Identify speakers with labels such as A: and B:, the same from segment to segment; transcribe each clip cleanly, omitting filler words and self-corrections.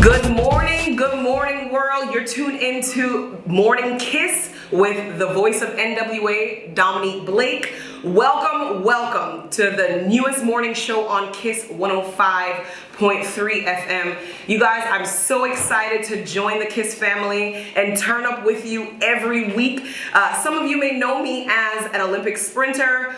A: Good morning, world. You're tuned into Morning Kiss with the voice of NWA, Dominique Blake. Welcome to the newest morning show on Kiss 105.3 FM. You guys, I'm so excited to join the Kiss family and turn up with you every week. Some of you may know me as an Olympic sprinter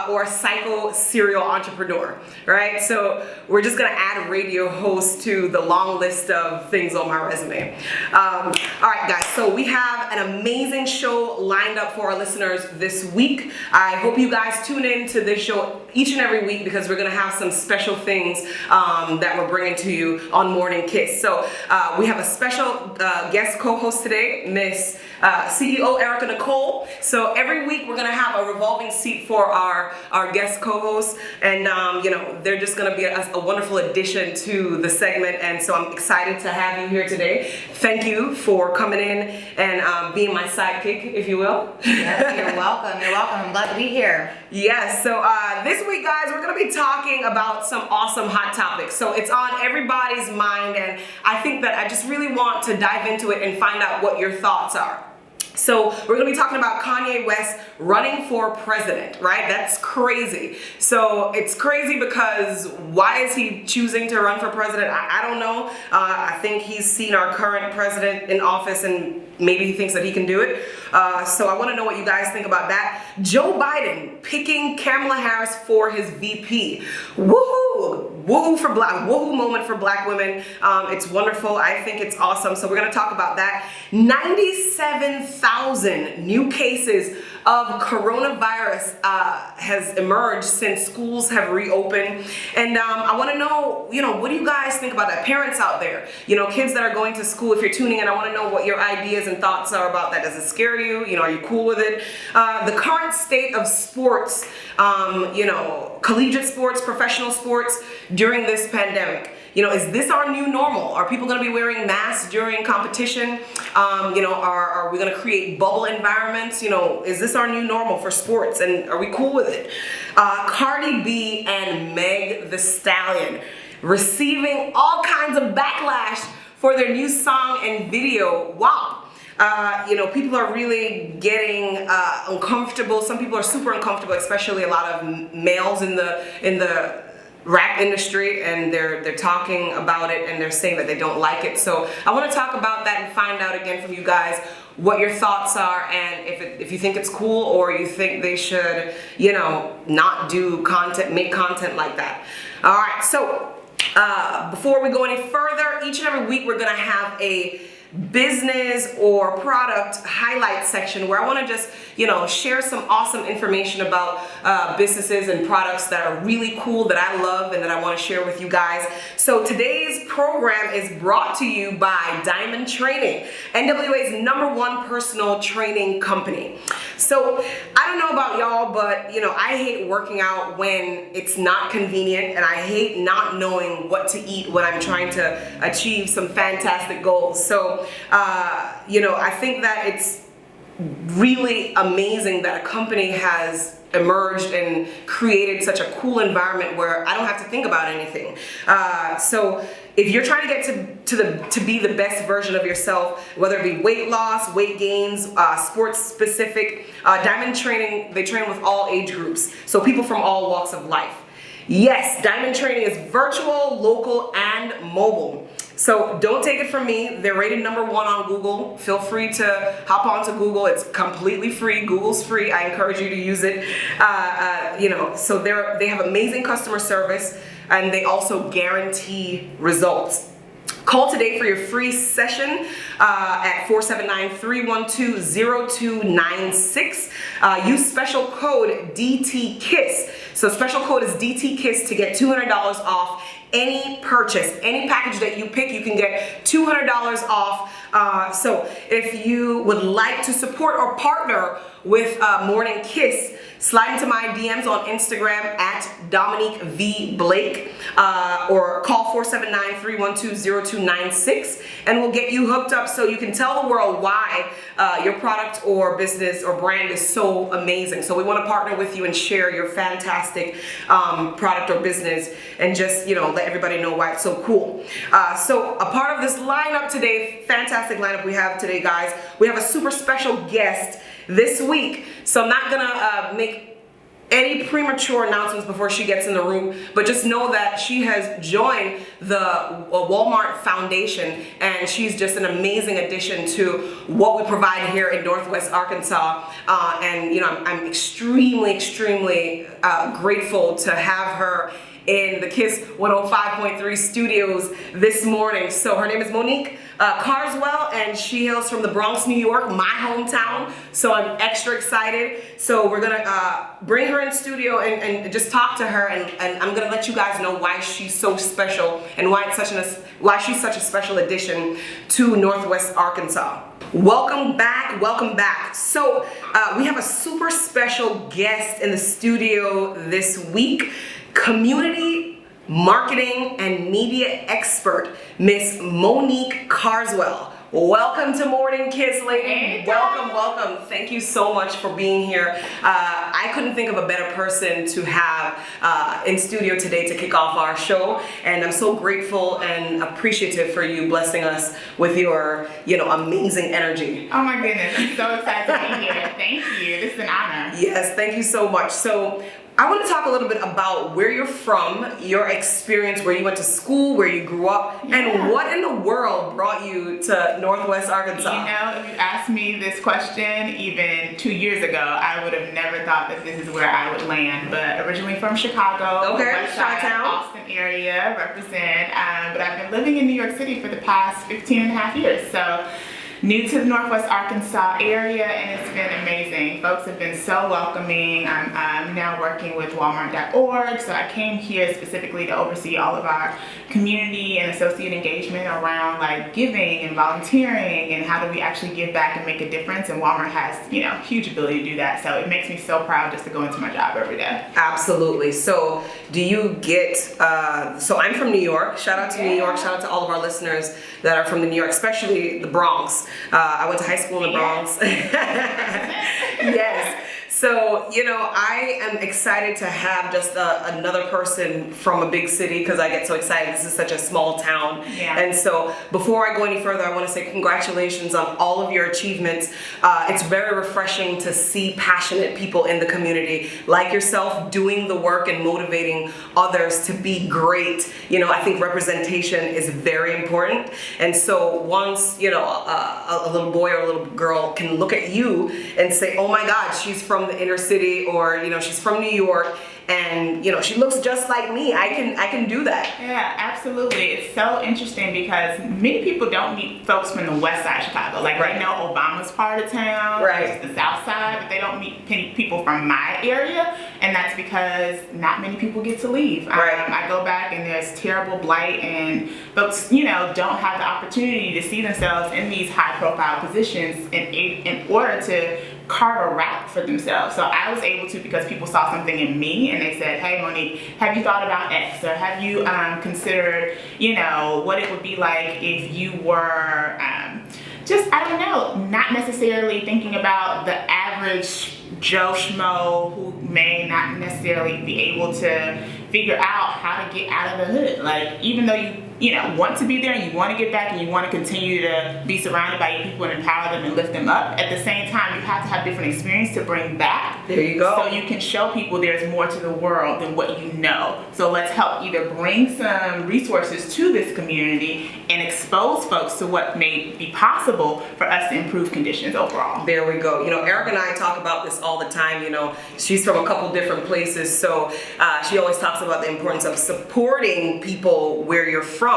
A: or psycho serial entrepreneur, right? So we're just gonna add a radio host to the long list of things on my resume. All right, guys, so we have an amazing show lined up for our listeners this week. I hope you guys tune in to this show each and every week because we're gonna have some special things that we're bringing to you on Morning Kiss. So we have a special guest co-host today, Miss CEO Erika Nicole. So every week we're gonna have a revolving seat for our guest co-hosts, and they're just gonna be a wonderful addition to the segment. And so I'm excited to have you here today. Thank you for coming in and being my sidekick, if you will.
B: Yes, you're welcome. You're welcome. I'm glad to be here.
A: Yes, so this week, guys, we're going to be talking about some awesome hot topics. So it's on everybody's mind, and I think that I just really want to dive into it and find out what your thoughts are. So we're going to be talking about Kanye West running for president, right? That's crazy. So it's crazy because why is he choosing to run for president? I don't know. I think he's seen our current president in office and maybe he thinks that he can do it. So I want to know what you guys think about that. Joe Biden picking Kamala Harris for his VP. Woohoo! Woohoo moment for black women. It's wonderful. I think it's awesome. So we're going to talk about that. 97,000 new cases of coronavirus has emerged since schools have reopened. And I want to know, what do you guys think about that? Parents out there, kids that are going to school, if you're tuning in, I want to know what your ideas and thoughts are about that. Does it scare you? Are you cool with it? The current state of sports, collegiate sports, professional sports during this pandemic. Is this our new normal? Are people going to be wearing masks during competition? Are we going to create bubble environments? Is this our new normal for sports? And are we cool with it? Cardi B and Meg the Stallion receiving all kinds of backlash for their new song and video. Wow. People are really getting uncomfortable. Some people are super uncomfortable, especially a lot of males in the rap industry, and they're talking about it and they're saying that they don't like it. So I want to talk about that and find out again from you guys what your thoughts are, and if you think it's cool or you think they should, not do content, make content like that. All right, so before we go any further, each and every week we're gonna have a business or product highlight section where I want to just share some awesome information about businesses and products that are really cool, that I love and that I want to share with you guys. So today's program is brought to you by Diamond Training, NWA's #1 personal training company. So I don't know about y'all, but I hate working out when it's not convenient, and I hate not knowing what to eat when I'm trying to achieve some fantastic goals. So I think that it's really amazing that a company has emerged and created such a cool environment where I don't have to think about anything. So if you're trying to get to be the best version of yourself, whether it be weight loss, weight gains, sports specific, Diamond Training, they train with all age groups, so people from all walks of life. Yes, Diamond Training is virtual, local, and mobile. So don't take it from me. They're rated #1 on Google. Feel free to hop onto Google. It's completely free. Google's free. I encourage you to use it. So they have amazing customer service, and they also guarantee results. Call today for your free session at 479-312-0296. Use special code DTKISS. So special code is DTKISS to get $200 off any purchase. Any package that you pick, you can get $200 off. So if you would like to support or partner with Morning Kiss, slide into my DMs on Instagram at Dominique V. Blake, or call 479-312-0296, and we'll get you hooked up so you can tell the world why your product or business or brand is so amazing. So we want to partner with you and share your fantastic product or business, and just, you know, let everybody know why it's so cool. So a part of this lineup today, fantastic lineup we have today, guys, we have a super special guest this week. So I'm not gonna make any premature announcements before she gets in the room, but just know that she has joined the Walmart Foundation, and she's just an amazing addition to what we provide here in Northwest Arkansas. And you know, I'm extremely grateful to have her in the KISS 105.3 studios this morning. So her name is Monique Carswell, and she hails from the Bronx, New York, my hometown. So I'm extra excited. So we're gonna bring her in studio and just talk to her, and I'm gonna let you guys know why she's so special and why she's such a special addition to Northwest Arkansas. Welcome back, welcome back. So we have a super special guest in the studio this week. Community marketing and media expert, Miss Monique Carswell. Welcome to Morning Kiss, lady.
B: Hey,
A: welcome. Thank you so much for being here. I couldn't think of a better person to have in studio today to kick off our show, and I'm so grateful and appreciative for you blessing us with your, you know, amazing energy.
B: Oh my goodness, I'm so excited to be here. Thank you. This is an honor.
A: Yes, thank you so much. So I want to talk a little bit about where you're from, your experience, where you went to school, where you grew up, and what in the world brought you to Northwest Arkansas.
B: You know, if you asked me this question even 2 years ago, I would have never thought that this is where I would land. But originally from Chicago, West Side, Austin area, represent. But I've been living in New York City for the past 15 and a half years. So new to the Northwest Arkansas area, and it's been amazing. Folks have been so welcoming. I'm now working with Walmart.org, so I came here specifically to oversee all of our community and associate engagement around like giving and volunteering and how do we actually give back and make a difference. And Walmart has, you know, huge ability to do that. So it makes me so proud just to go into my job every day.
A: Absolutely. So do you get, so I'm from New York. Shout out to New York. Shout out to all of our listeners that are from the New York, especially the Bronx. I went to high school in the Bronx. Yes. So, you know, I am excited to have just another person from a big city, because I get so excited. This is such a small town.
B: Yeah.
A: And so before I go any further, I want to say congratulations on all of your achievements. It's very refreshing to see passionate people in the community like yourself doing the work and motivating others to be great. You know, I think representation is very important. And so once, you know, a little boy or a little girl can look at you and say, oh my God, she's from the inner city, or, you know, she's from New York, and, you know, she looks just like me. I can do that.
B: Yeah, absolutely. It's so interesting because many people don't meet folks from the west side of Chicago. Like, they know Obama's part of town,
A: right,
B: the south side, but they don't meet people from my area, and that's because not many people get to leave.
A: Right.
B: I go back and there's terrible blight, and folks, you know, don't have the opportunity to see themselves in these high-profile positions in order to carve a route for themselves. So I was able to, because people saw something in me and they said, hey Monique, have you thought about X? Or have you considered, you know, what it would be like if you were just, I don't know, not necessarily thinking about the average Joe Schmo who may not necessarily be able to figure out how to get out of the hood. Like, even though you know, want to be there and you want to get back and you want to continue to be surrounded by your people and empower them and lift them up, at the same time, you have to have different experience to bring back.
A: There you go.
B: So you can show people there's more to the world than what you know. So let's help either bring some resources to this community and expose folks to what may be possible for us to improve conditions overall.
A: There we go. You know, Erika and I talk about this all the time. You know, she's from a couple different places, so she always talks about the importance of supporting people where you're from,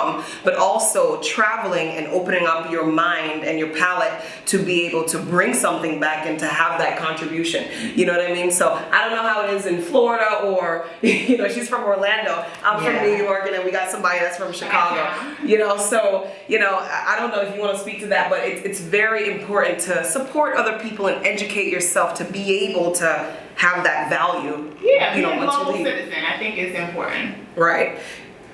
A: but also traveling and opening up your mind and your palate to be able to bring something back and to have that contribution. You know what I mean? So I don't know how it is in Florida, or, you know, she's from Orlando. I'm from New York, and then we got somebody that's from Chicago. You know, so, you know, I don't know if you want to speak to that, but it's very important to support other people and educate yourself to be able to have that value.
B: Yeah,
A: you
B: being
A: know,
B: a
A: once
B: global
A: you leave.
B: citizen, I think is important.
A: Right.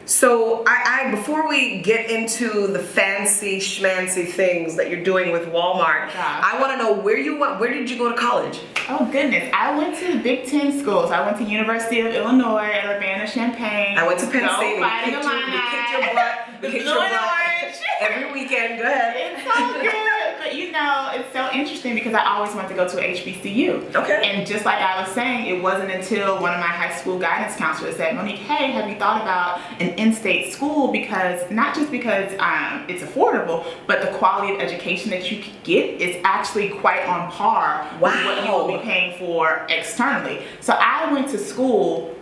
A: So I before we get into the fancy schmancy things that you're doing with Walmart, I want to know where you went. Where did you go to college?
B: Oh goodness, I went to the Big Ten schools. I went to University of Illinois at Urbana-Champaign.
A: I went to Penn
B: Go
A: State.
B: Fighting
A: We kicked your butt. We kicked your butt every weekend. Go ahead.
B: It's so good. But you know, it's so interesting because I always wanted to go to a HBCU.
A: Okay.
B: And just like I was saying, it wasn't until one of my high school guidance counselors said, Monique, hey, have you thought about an in-state school? Because not just because it's affordable, but the quality of education that you could get is actually quite on par with what you will be paying for externally. So I went to school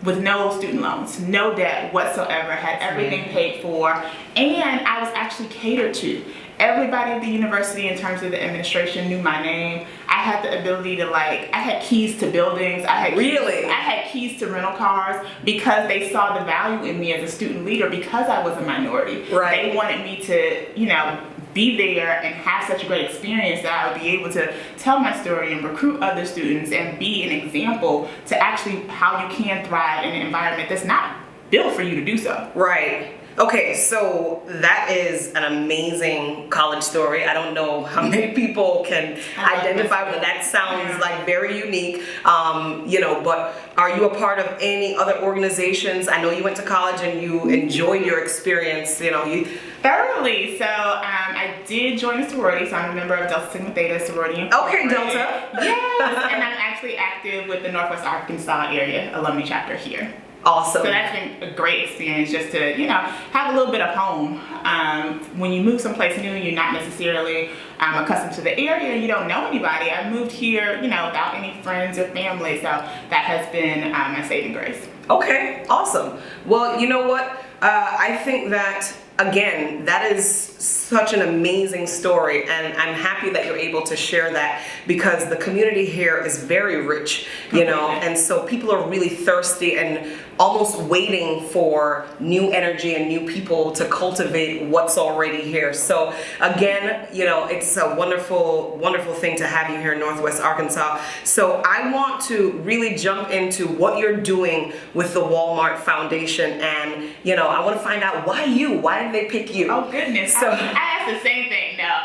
B: with no student loans, no debt whatsoever, had everything paid for, and I was actually catered to. Everybody at the university in terms of the administration knew my name. I had the ability to I had keys to buildings. I had keys to rental cars because they saw the value in me as a student leader because I was a minority.
A: Right.
B: They wanted me to, you know, be there and have such a great experience that I would be able to tell my story and recruit other students and be an example to actually how you can thrive in an environment that's not built for you to do so.
A: Right. Okay, so that is an amazing college story. I don't know how many people can identify with that. Sounds like very unique. You know, but are you a part of any other organizations? I know you went to college and you enjoyed your experience. You know, you
B: thoroughly. So I did join a sorority, so I'm a member of Delta Sigma Theta sorority.
A: Okay, Delta.
B: Yes, and I'm actually active with the Northwest Arkansas area alumni chapter here.
A: Awesome.
B: So that's been a great experience just to, you know, have a little bit of home. When you move someplace new, you're not necessarily accustomed to the area, you don't know anybody. I moved here, you know, without any friends or family, so that has been my saving grace.
A: Okay, awesome. Well, you know what? I think that, again, that is such an amazing story, and I'm happy that you're able to share that because the community here is very rich, you know, and so people are really thirsty and almost waiting for new energy and new people to cultivate what's already here. So again, you know, it's a wonderful, wonderful thing to have you here in Northwest Arkansas. So I want to really jump into what you're doing with the Walmart Foundation, and you know, I want to find out why did they pick you?
B: Oh goodness,
A: so
B: I asked the same thing now.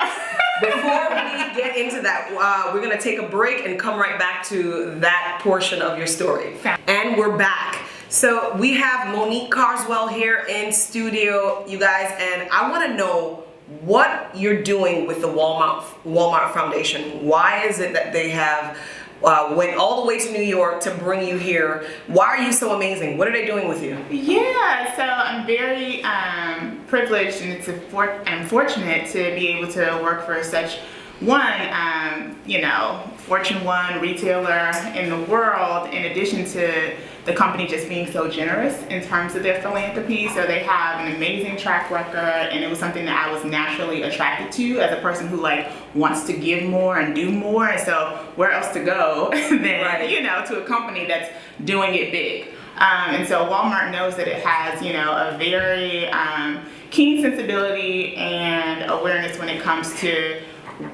A: Before we get into that, we're gonna take a break and come right back to that portion of your story. And we're back. So we have Monique Carswell here in studio, you guys, and I want to know what you're doing with the Walmart Foundation. Why is it that they have went all the way to New York to bring you here? Why are you so amazing? What are they doing with you?
B: Yeah, so I'm very privileged, and I'm fortunate to be able to work for such you know, Fortune 1 retailer in the world, in addition to the company just being so generous in terms of their philanthropy. So they have an amazing track record, and it was something that I was naturally attracted to as a person who wants to give more and do more. And so where else to go than, you know, to a company that's doing it big. And so Walmart knows that it has, you know, a very keen sensibility and awareness when it comes to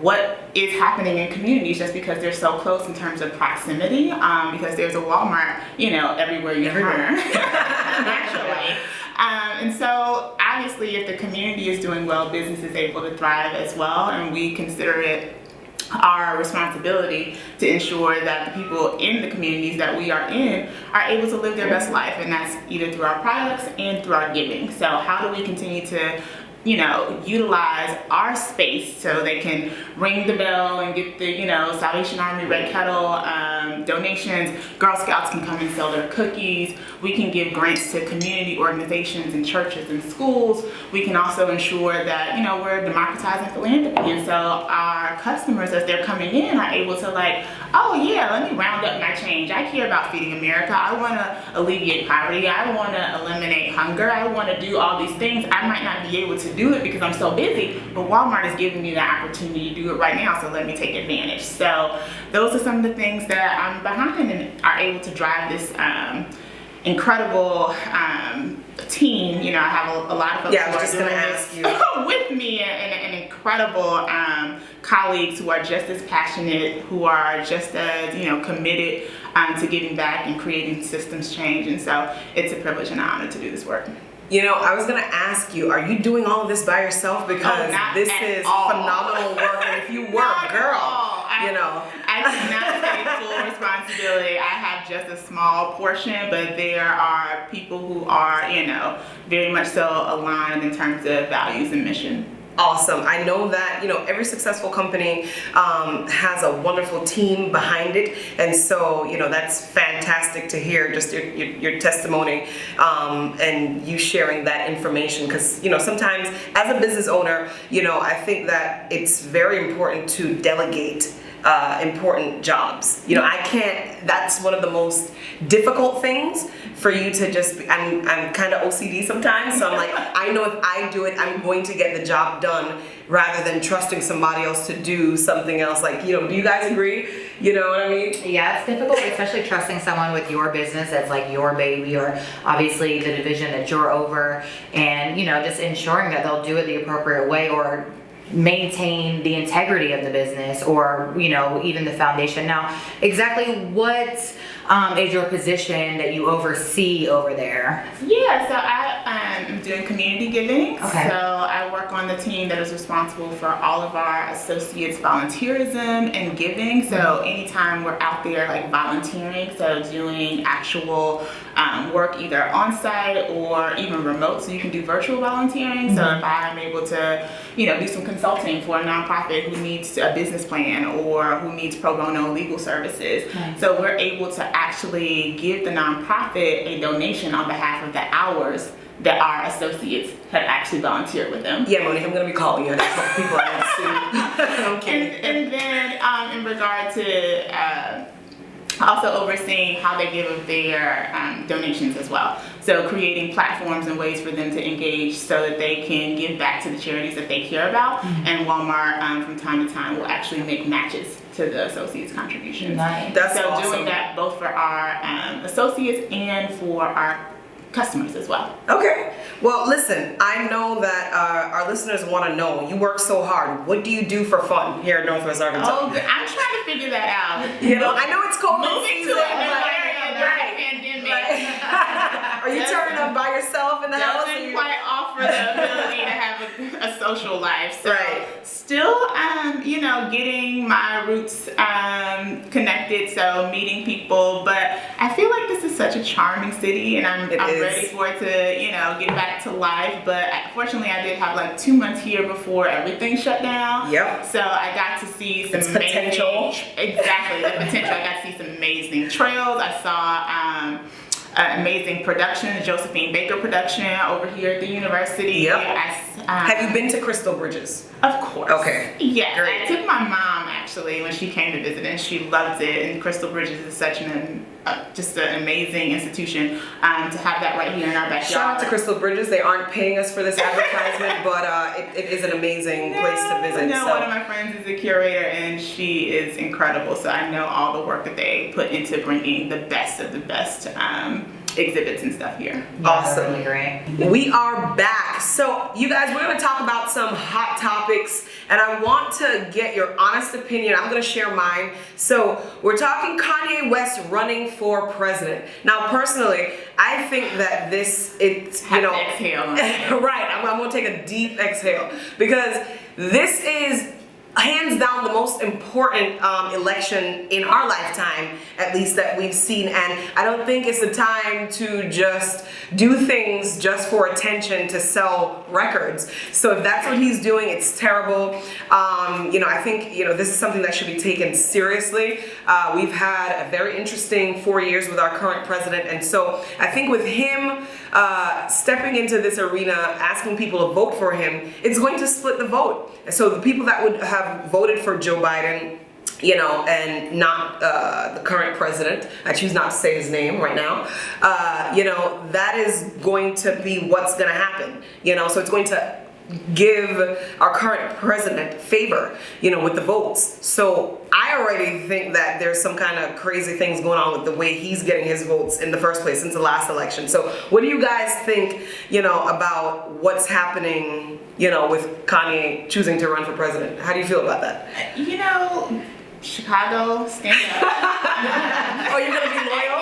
B: what is happening in communities, just because they're so close in terms of proximity, because there's a Walmart, you know, everywhere you turn, naturally. And so obviously if the community is doing well, business is able to thrive as well, and we consider it our responsibility to ensure that the people in the communities that we are in are able to live their best life, and that's either through our products and through our giving. So how do we continue to, you know, utilize our space so they can ring the bell and get the, you know, Salvation Army, Red Kettle donations. Girl Scouts can come and sell their cookies. We can give grants to community organizations and churches and schools. We can also ensure that, you know, we're democratizing philanthropy. And so our customers, as they're coming in, are able to oh yeah, let me round up my change. I care about feeding America. I want to alleviate poverty. I want to eliminate hunger. I want to do all these things. I might not be able to do it because I'm so busy, but Walmart is giving me the opportunity to do it right now, so let me take advantage. So those are some of the things that I'm behind and are able to drive this incredible team. You know, I have a lot of folks who are doing this with me, and an incredible colleagues who are just as passionate, who are just as, committed to giving back and creating systems change. And so it's a privilege and an honor to do this work.
A: I was going to ask you, are you doing all of this by yourself? Because this is phenomenal work. And if you work, girl,
B: I do not take full responsibility. I have just a small portion, but there are people who are, very much so aligned in terms of values and mission.
A: Awesome. I know that, every successful company has a wonderful team behind it. And so, that's fantastic to hear, just your testimony and you sharing that information. Because, sometimes as a business owner, I think that it's very important to delegate important jobs. That's one of the most difficult things for you to just, I'm kind of OCD sometimes, so I'm like, I know if I do it, I'm going to get the job done rather than trusting somebody else to do something else. Like, do you guys agree? You know what I mean?
C: Yeah, it's difficult, especially trusting someone with your business that's like your baby, or obviously the division that you're over, and, just ensuring that they'll do it the appropriate way, or maintain the integrity of the business, or even the foundation. Now, exactly what is your position that you oversee over there?
B: Yeah, so I'm doing community giving.
C: Okay.
B: So I work on the team that is responsible for all of our associates' volunteerism and giving. So anytime we're out there like volunteering, so doing actual work either on site or even remote, so you can do virtual volunteering. So if I'm able to, do some consulting for a nonprofit who needs a business plan or who needs pro bono legal services.
C: Nice.
B: So we're able to actually give the nonprofit a donation on behalf of the hours that our associates have actually volunteered with them.
A: Yeah, Monique, I'm going to be calling you. That's what people are going to see. I'm kidding.
B: And then in regard to also overseeing how they give their donations as well. So creating platforms and ways for them to engage so that they can give back to the charities that they care about. And Walmart from time to time will actually make matches to the associates' contributions.
C: Nice.
A: That's
B: so
A: awesome.
B: Doing that both for our associates and for our customers as well.
A: Okay. Well, listen, I know that our listeners want to know, you work so hard. What do you do for fun here in Northwest Arkansas?
B: Oh, I'm trying to figure that out.
A: I know it's cold.
B: Moving to a new area during the pandemic.
A: Are you turning up by yourself in the house?
B: Doesn't quite offer the ability to have a social life. So
A: Right.
B: still, getting my roots connected, so meeting people. But I feel like this is such a charming city, and I'm ready for it to, get back to life. But fortunately, I did have like 2 months here before everything shut down.
A: Yep.
B: So I got to see some amazing
A: potential.
B: Exactly, the potential. I got to see some amazing trails. I saw amazing production, the Josephine Baker production over here at the university.
A: Yep.
B: Have
A: Have you been to Crystal Bridges?
B: Of course.
A: Okay.
B: Yes,
A: Great.
B: I took my mom actually when she came to visit, and she loved it. And Crystal Bridges is such just an amazing institution to have that right here in our backyard.
A: Shout out to Crystal Bridges. They aren't paying us for this advertisement, but it is an amazing place to visit.
B: No, one of my friends is a curator, and she is incredible. So I know all the work that they put into bringing the best of the best exhibits and stuff here.
A: Awesome.
C: Really great.
A: We are back. So, you guys, we're going to talk about some hot topics, and I want to get your honest opinion. I'm going to share mine. So, we're talking Kanye West running for president. Now, personally, I think that
B: Exhale.
A: right. I'm going to take a deep exhale, because this is hands down the most important election in our lifetime, at least that we've seen. And I don't think it's the time to just do things just for attention to sell records. So if that's what he's doing, it's terrible. I think, this is something that should be taken seriously. We've had a very interesting 4 years with our current president. And so I think with him stepping into this arena, asking people to vote for him, it's going to split the vote. So the people that would have voted for Joe Biden, and not the current president, I choose not to say his name right now, that is going to be what's going to happen, so it's going to give our current president favor, with the votes. So I already think that there's some kind of crazy things going on with the way he's getting his votes in the first place since the last election. So what do you guys think, about what's happening, with Kanye choosing to run for president? How do you feel about that?
B: Chicago, stand up.
A: Oh, you're gonna be loyal?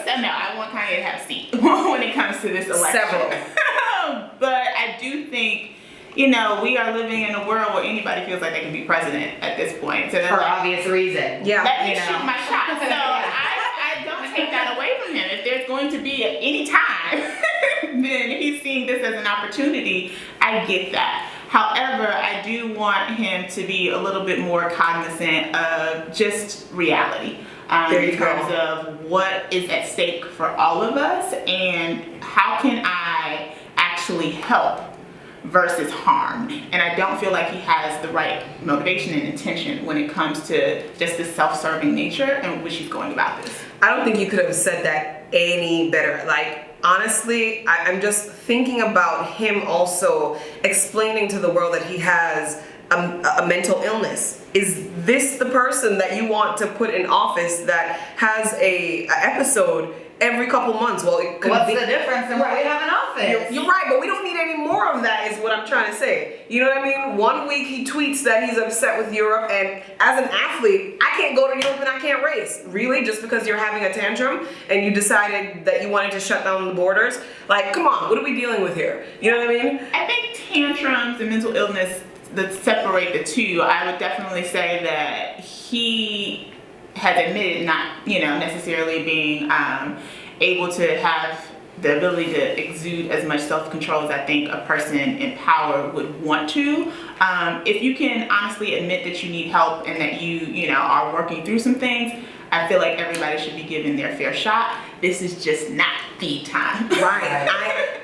B: So no, I want Kanye to have a seat when it comes to this election.
A: Several.
B: But I do think, we are living in a world where anybody feels like they can be president at this point. So
C: For obvious reason.
A: Yeah.
B: let me shoot my shot. So I don't take that away from him. If there's going to be at any time, then he's seeing this as an opportunity. I get that. However, I do want him to be a little bit more cognizant of just reality in terms of what is at stake for all of us and how can I actually help versus harm. And I don't feel like he has the right motivation and intention when it comes to just the self-serving nature in which he's going about this.
A: I don't think you could have said that any better. Honestly, I'm just thinking about him also explaining to the world that he has a mental illness. Is this the person that you want to put in office that has a episode every couple months? Well, it could
C: What's
A: be
C: the difference in what we have in office?
A: You're right, but we don't need any more of that, is what I'm trying to say. You know what I mean? One week he tweets that he's upset with Europe, and as an athlete, I can't go to Europe and I can't race. Really? Just because you're having a tantrum and you decided that you wanted to shut down the borders? Come on, what are we dealing with here? You know what I mean?
B: I think tantrums and mental illness that separate the two. I would definitely say that he has admitted not, necessarily being able to have the ability to exude as much self-control as I think a person in power would want to. If you can honestly admit that you need help and that you are working through some things, I feel like everybody should be given their fair shot. This is just not the time.
A: Right.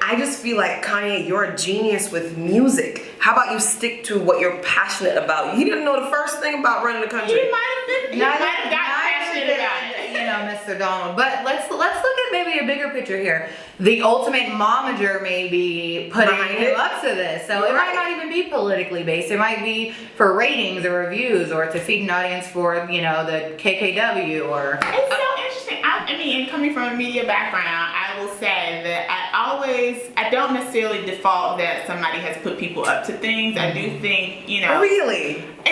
A: I just feel like, Kanye, you're a genius with music. How about you stick to what you're passionate about? He didn't know the first thing about running the country.
B: He might have been. He might have got passionate about it.
C: Mr. Donald. But let's look at maybe a bigger picture here. The ultimate momager may be putting him up to this. So it might not even be politically based. It might be for ratings or reviews or to feed an audience for, the KKW or...
B: It's so interesting. I mean, coming from a media background, I will say that I don't necessarily default that somebody has put people up to things. I do think,
A: Really?
B: I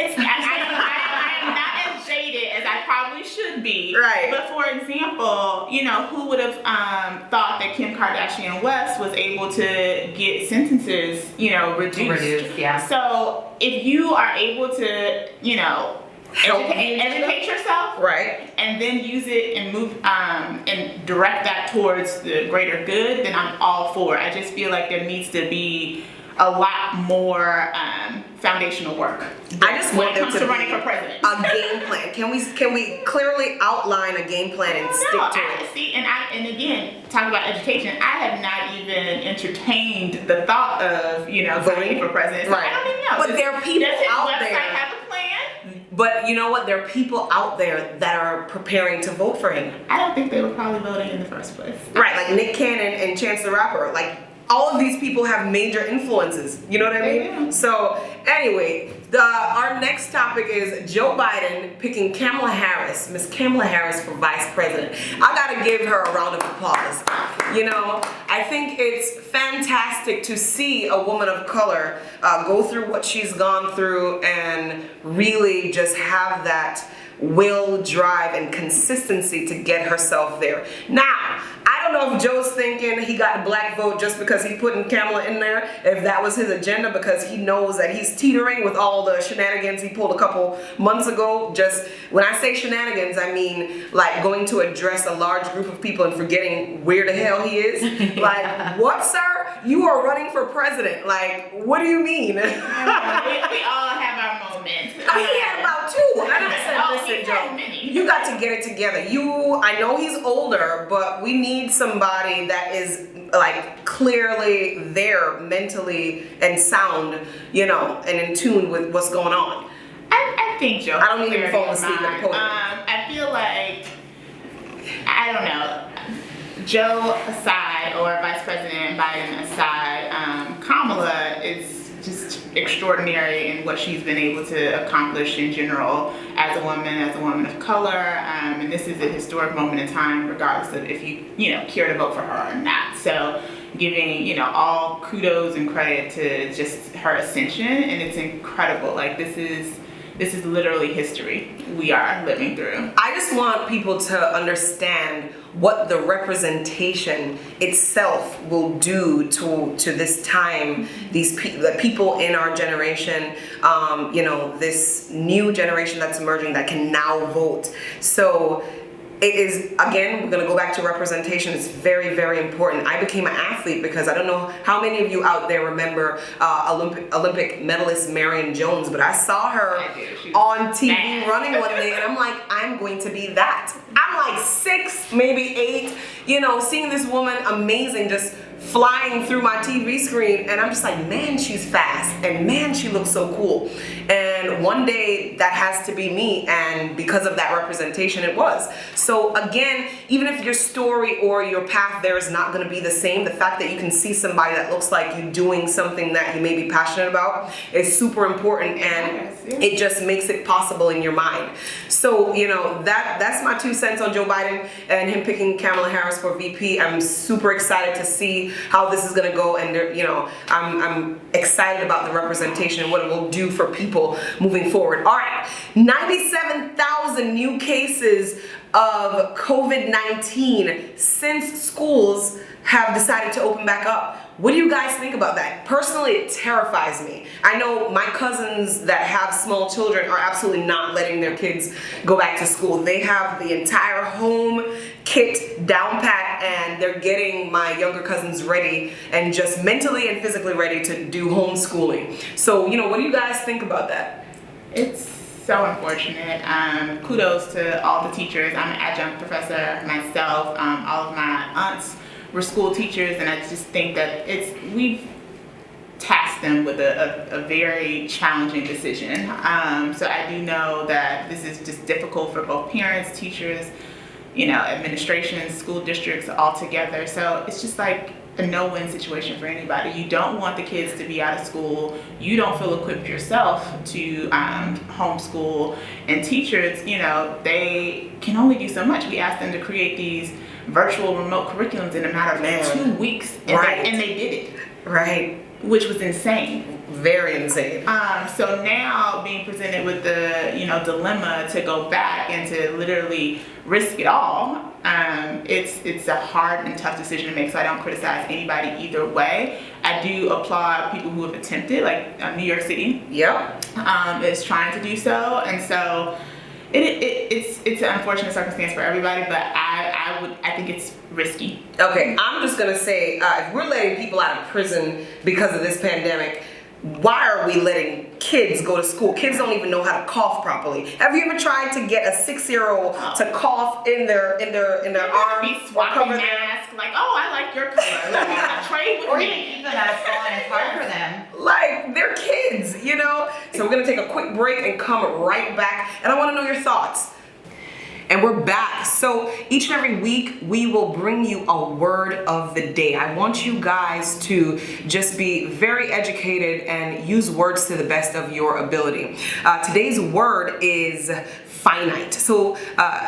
B: am not as jaded as I probably should be.
A: Right.
B: But for example, who would have thought that Kim Kardashian West was able to get sentences, reduced?
C: Yeah.
B: So if you are able to, educate yourself,
A: right,
B: and then use it and move and direct that towards the greater good, then I'm all for it. I just feel like there needs to be a lot more foundational work.
A: I just
B: when
A: want
B: it
A: them
B: comes
A: to
B: to running for president.
A: A game plan. Can we clearly outline a game plan and stick to it?
B: See, and again, talk about education. I have not even entertained the thought of voting for president. So
A: right.
B: I don't even know.
A: But there are people
B: does his
A: out
B: website
A: there.
B: have a plan?
A: But you know what? There are people out there that are preparing to vote for him.
B: I don't think they were probably voting in the first place.
A: Right, like Nick Cannon and Chance the Rapper. All of these people have major influences. You know what I mean?
B: Yeah.
A: So anyway, our next topic is Joe Biden picking Kamala Harris, Miss Kamala Harris, for vice president. I gotta give her a round of applause. I think it's fantastic to see a woman of color go through what she's gone through and really just have that will, drive, and consistency to get herself there. Now, I don't know if Joe's thinking he got the black vote just because he's putting Kamala in there, if that was his agenda, because he knows that he's teetering with all the shenanigans he pulled a couple months ago. Just, when I say shenanigans, I mean going to address a large group of people and forgetting where the hell he is. What, sir? You are running for president. What do you mean?
B: We all have our moments.
A: He had about two. I said, listen, Joe, you got to get it together. I know he's older, but we need somebody that is clearly there mentally and sound, and in tune with what's going on.
B: I think Joe.
A: I don't need him to fall asleep at the podium.
B: I feel like, I don't know, Joe aside or Vice President Biden aside, Kamala is just extraordinary in what she's been able to accomplish in general as a woman of color, and this is a historic moment in time, regardless of if you care to vote for her or not. So giving all kudos and credit to just her ascension, and it's incredible. Like this is literally history we are living through.
A: I just want people to understand what the representation itself will do to this time, the people in our generation, this new generation that's emerging that can now vote. So it is, again, we're going to go back to representation. It's very, very important. I became an athlete because I don't know how many of you out there remember Olympic medalist Marion Jones, but I saw her on TV running one day, and I'm like, I'm going to be that. I'm like 6, maybe 8, seeing this woman amazing just flying through my TV screen, and I'm just like, man, she's fast, and man, she looks so cool. And one day that has to be me, and because of that representation, it was. So again, even if your story or your path there is not going to be the same, the fact that you can see somebody that looks like you doing something that you may be passionate about is super important, and it just makes it possible in your mind. So that's my 2 cents on Joe Biden and him picking Kamala Harris for VP. I'm super excited to see how this is going to go, and I'm excited about the representation and what it will do for people moving forward. All right, 97,000 new cases of COVID-19 since schools have decided to open back up. What do you guys think about that? Personally, it terrifies me. I know my cousins that have small children are absolutely not letting their kids go back to school. They have the entire home kit down pat, and they're getting my younger cousins ready and just mentally and physically ready to do homeschooling. So, what do you guys think about that?
B: It's so unfortunate. Kudos to all the teachers. I'm an adjunct professor myself. All of my aunts were school teachers, and I just think that we've tasked them with a very challenging decision. So I do know that this is just difficult for both parents, teachers, administration, school districts all together. So it's just like a no-win situation for anybody. You don't want the kids to be out of school. You don't feel equipped yourself to homeschool. And teachers, they can only do so much. We asked them to create these virtual remote curriculums in a matter of 2 weeks, and they did it.
A: Right.
B: Which was insane.
A: Very insane.
B: So now being presented with the dilemma to go back and to literally risk it all, it's a hard and tough decision to make. So I don't criticize anybody either way. I do applaud people who have attempted, like New York City.
A: Yep.
B: Is trying to do so, and so it's an unfortunate circumstance for everybody, but I think it's risky.
A: Okay, I'm just gonna say, if we're letting people out of prison because of this pandemic, why are we letting kids go to school? Kids don't even know how to cough properly. Have you ever tried to get a 6-year-old to cough in their arm?
B: Be swapping masks, like, oh, I like your color. Like, trade with
C: Or
B: me.
C: even keep it at a phone, and it's hard for them.
A: Like, they're kids, So we're gonna take a quick break and come right back, and I wanna know your thoughts. And we're back. So each and every week we will bring you a word of the day. I want you guys to just be very educated and use words to the best of your ability. Today's word is finite. So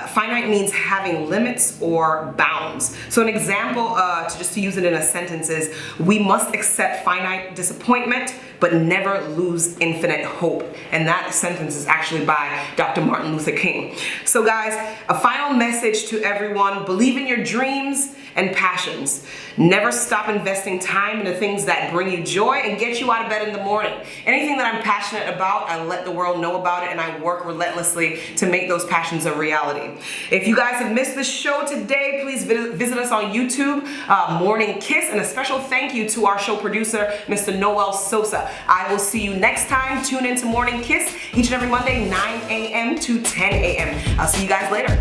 A: finite means having limits or bounds. So an example, to use it in a sentence, is we must accept finite disappointment but never lose infinite hope. And that sentence is actually by Dr. Martin Luther King. So guys, a final message to everyone: believe in your dreams and passions. Never stop investing time into things that bring you joy and get you out of bed in the morning. Anything that I'm passionate about, I let the world know about it, and I work relentlessly to make those passions a reality. If you guys have missed the show today, please visit us on YouTube, Morning Kiss, and a special thank you to our show producer, Mr. Noel Sosa. I will see you next time. Tune into Morning Kiss each and every Monday, 9 a.m. to 10 a.m. I'll see you guys later.